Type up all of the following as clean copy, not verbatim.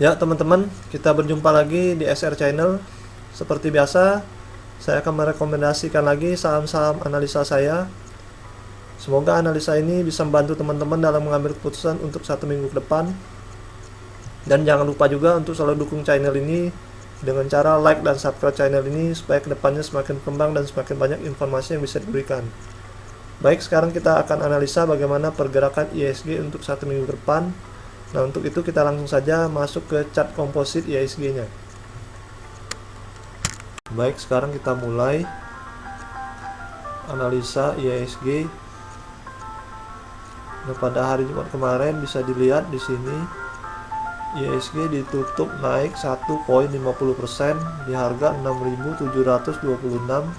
Ya teman-teman, kita berjumpa lagi di SR Channel. Seperti biasa, saya akan merekomendasikan lagi saham-saham analisa saya. Semoga analisa ini bisa membantu teman-teman dalam mengambil keputusan untuk 1 minggu ke depan. Dan jangan lupa juga untuk selalu dukung channel ini dengan cara like dan subscribe channel ini supaya kedepannya semakin berkembang dan semakin banyak informasi yang bisa diberikan. Baik, sekarang kita akan analisa bagaimana pergerakan IHSG untuk 1 minggu ke depan. Nah, untuk itu kita langsung saja masuk ke chart komposit IHSG-nya. Baik, sekarang kita mulai analisa IHSG. Nah, pada hari Jumat kemarin bisa dilihat di sini IHSG ditutup naik 1,50% di harga 6.726.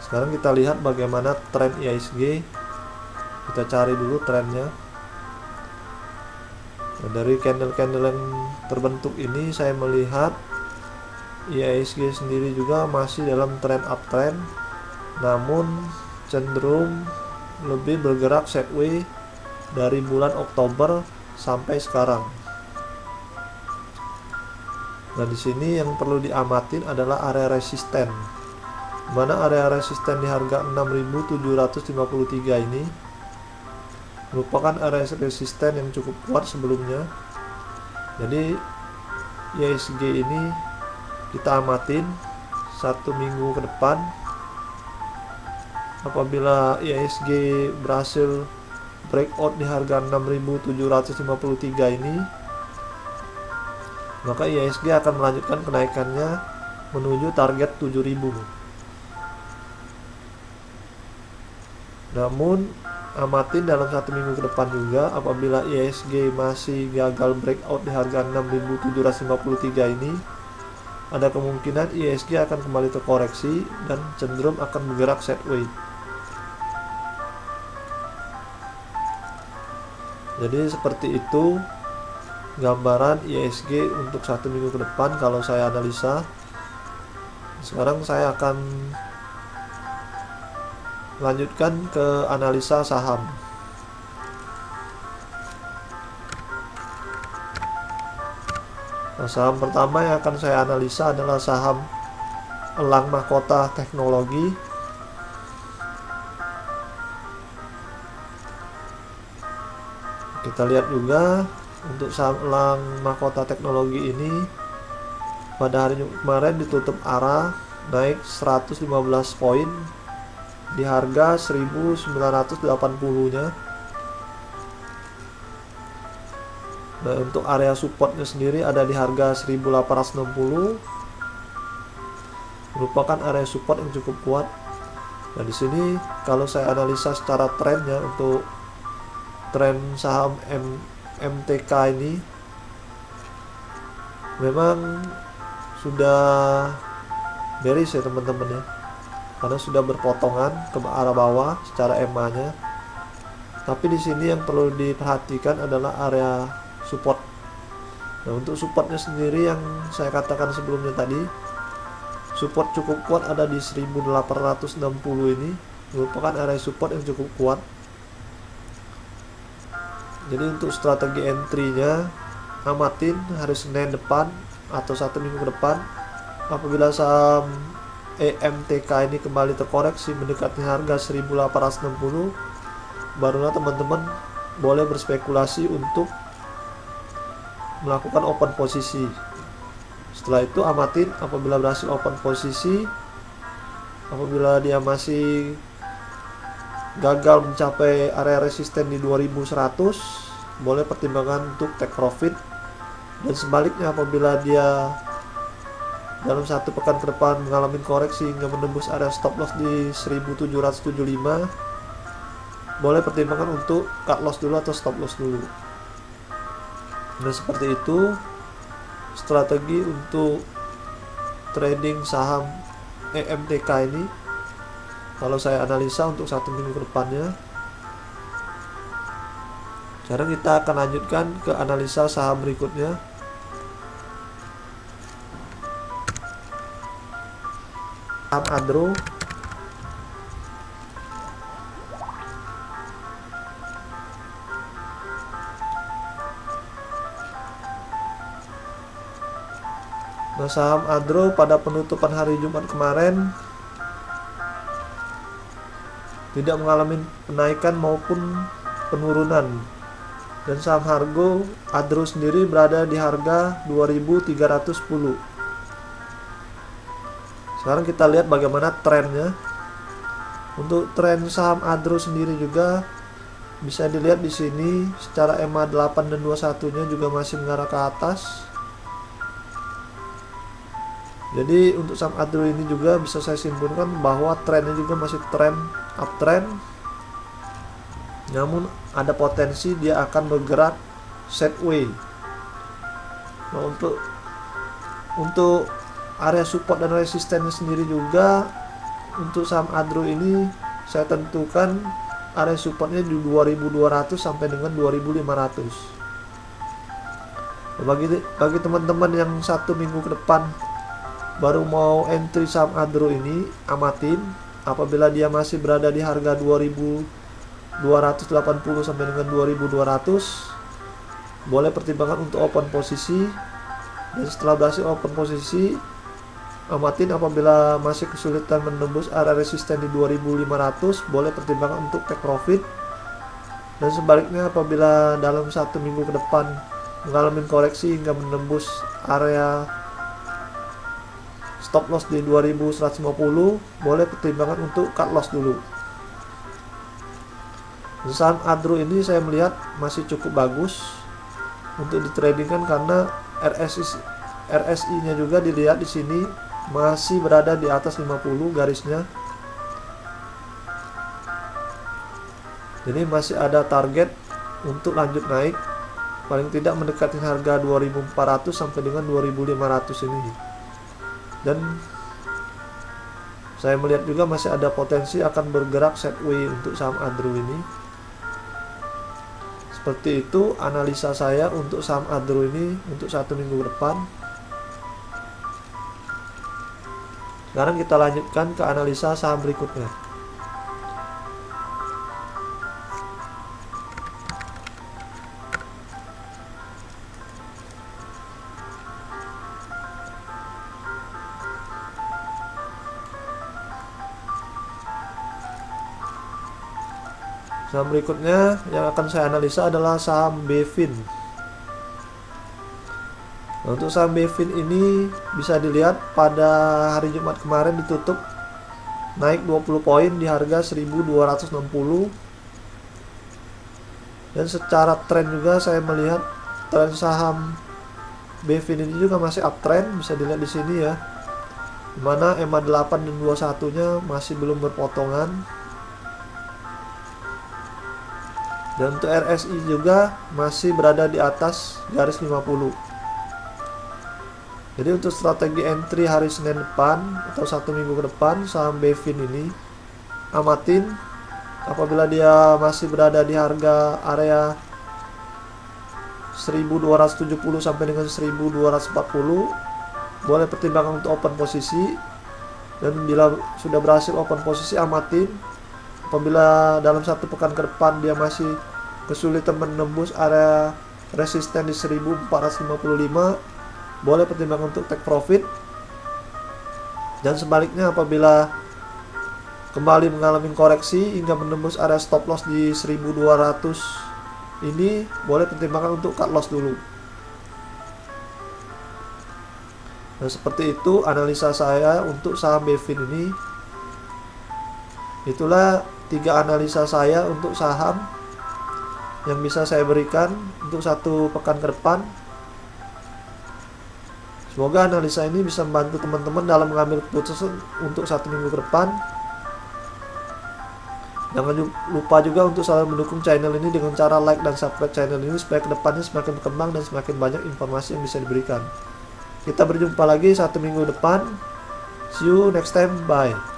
Sekarang kita lihat bagaimana tren IHSG. Kita cari dulu trennya. Nah, dari candle-candle yang terbentuk ini saya melihat IHSG sendiri juga masih dalam tren uptrend, namun cenderung lebih bergerak sideways dari bulan Oktober sampai sekarang. Nah, di sini yang perlu diamatin adalah area resisten. Mana area resisten di harga 6.753 ini merupakan area resisten yang cukup kuat sebelumnya. Jadi IHSG ini kita amatin 1 minggu ke depan. Apabila IHSG berhasil breakout di harga 6.753 ini, maka IHSG akan melanjutkan kenaikannya menuju target 7.000. Namun amatin dalam 1 minggu ke depan juga, apabila IHSG masih gagal breakout di harga 6.753 ini, ada kemungkinan IHSG akan kembali terkoreksi dan cenderung akan bergerak sideways. Jadi seperti itu gambaran IHSG untuk 1 minggu ke depan kalau saya analisa. Sekarang saya akan lanjutkan ke analisa saham. Nah, saham pertama yang akan saya analisa adalah saham Elang Mahkota Teknologi. Kita lihat juga untuk saham Elang Mahkota Teknologi ini pada hari kemarin ditutup arah naik 115 poin di harga 1980-nya. Nah, untuk area supportnya sendiri ada di harga 1860, merupakan area support yang cukup kuat. Nah, di sini kalau saya analisa secara trennya untuk tren saham MTK ini memang sudah bearish ya teman-teman ya, karena sudah berpotongan ke arah bawah secara EMA-nya. Tapi di sini yang perlu diperhatikan adalah area support. Nah, untuk supportnya sendiri yang saya katakan sebelumnya tadi, support cukup kuat ada di 1860 ini, merupakan area support yang cukup kuat. Jadi untuk strategi entry-nya, amatin hari Senin depan atau 1 minggu ke depan. Apabila saham EMTK ini kembali terkoreksi mendekati harga 1860, barulah teman-teman boleh berspekulasi untuk melakukan open posisi. Setelah itu amatin, apabila berhasil open posisi, apabila dia masih gagal mencapai area resisten di 2100, boleh pertimbangkan untuk take profit. Dan sebaliknya, apabila dia dalam 1 pekan ke depan mengalami koreksi hingga menembus area stop loss di 1775, boleh pertimbangkan untuk cut loss dulu atau stop loss dulu. Nah, seperti itu strategi untuk trading saham EMTK ini kalau saya analisa untuk 1 minggu ke depannya. Sekarang kita akan lanjutkan ke analisa saham berikutnya. Saham Adro. Nah, saham Adro pada penutupan hari Jumat kemarin tidak mengalami penaikan maupun penurunan. Dan saham Hargo Adro sendiri berada di harga 2310. Sekarang kita lihat bagaimana trennya. Untuk tren saham Adro sendiri juga bisa dilihat di sini, secara EMA 8 dan 21-nya juga masih mengarah ke atas. Jadi untuk saham Adro ini juga bisa saya simpulkan bahwa trennya juga masih tren uptrend. Namun ada potensi dia akan bergerak sideways. Nah, untuk area support dan resistennya sendiri juga untuk saham Adro ini saya tentukan area supportnya di 2200 sampai dengan 2500. Nah, bagi teman-teman yang 1 minggu ke depan baru mau entry saham Adro ini, amatin apabila dia masih berada di harga 2280 sampai dengan 2200, boleh pertimbangkan untuk open posisi. Dan setelah berhasil open posisi, amatin apabila masih kesulitan menembus area resisten di 2500, boleh pertimbangkan untuk take profit. Dan sebaliknya apabila dalam 1 minggu ke depan mengalami koreksi hingga menembus area stop loss di 2150, boleh pertimbangkan untuk cut loss dulu. Saham Adro ini saya melihat masih cukup bagus untuk ditradingkan karena RSI-nya juga dilihat di sini masih berada di atas 50 garisnya. Jadi masih ada target untuk lanjut naik, paling tidak mendekati harga 2400 sampai dengan 2500 ini. Dan saya melihat juga masih ada potensi akan bergerak sideways untuk saham Adro ini. Seperti itu analisa saya untuk saham Adro ini untuk 1 minggu ke depan. Sekarang kita lanjutkan ke analisa saham berikutnya. Saham berikutnya yang akan saya analisa adalah saham Bevin. Nah, untuk saham Bevin ini bisa dilihat pada hari Jumat kemarin ditutup naik 20 poin di harga 1260. Dan secara tren juga saya melihat tren saham Bevin ini juga masih uptrend, bisa dilihat di sini ya. Dimana EMA 8 dan 21-nya masih belum berpotongan. Dan untuk RSI juga masih berada di atas garis 50. Jadi untuk strategi entry hari Senin depan atau 1 minggu ke depan saham Bevin ini, amatin apabila dia masih berada di harga area 1270 sampai dengan 1240, boleh pertimbangkan untuk open posisi. Dan bila sudah berhasil open posisi, amatin apabila dalam 1 pekan ke depan dia masih kesulitan menembus area resisten di 1455, boleh pertimbangkan untuk take profit. Dan sebaliknya apabila kembali mengalami koreksi hingga menembus area stop loss di 1200 ini, boleh pertimbangkan untuk cut loss dulu. Nah, seperti itu analisa saya untuk saham Bevin ini. Itulah 3 analisa saya untuk saham yang bisa saya berikan untuk 1 pekan ke depan. Semoga analisa ini bisa membantu teman-teman dalam mengambil keputusan untuk 1 minggu ke depan. Jangan lupa juga untuk selalu mendukung channel ini dengan cara like dan subscribe channel ini supaya kedepannya semakin berkembang dan semakin banyak informasi yang bisa diberikan. Kita berjumpa lagi 1 minggu depan. See you next time. Bye.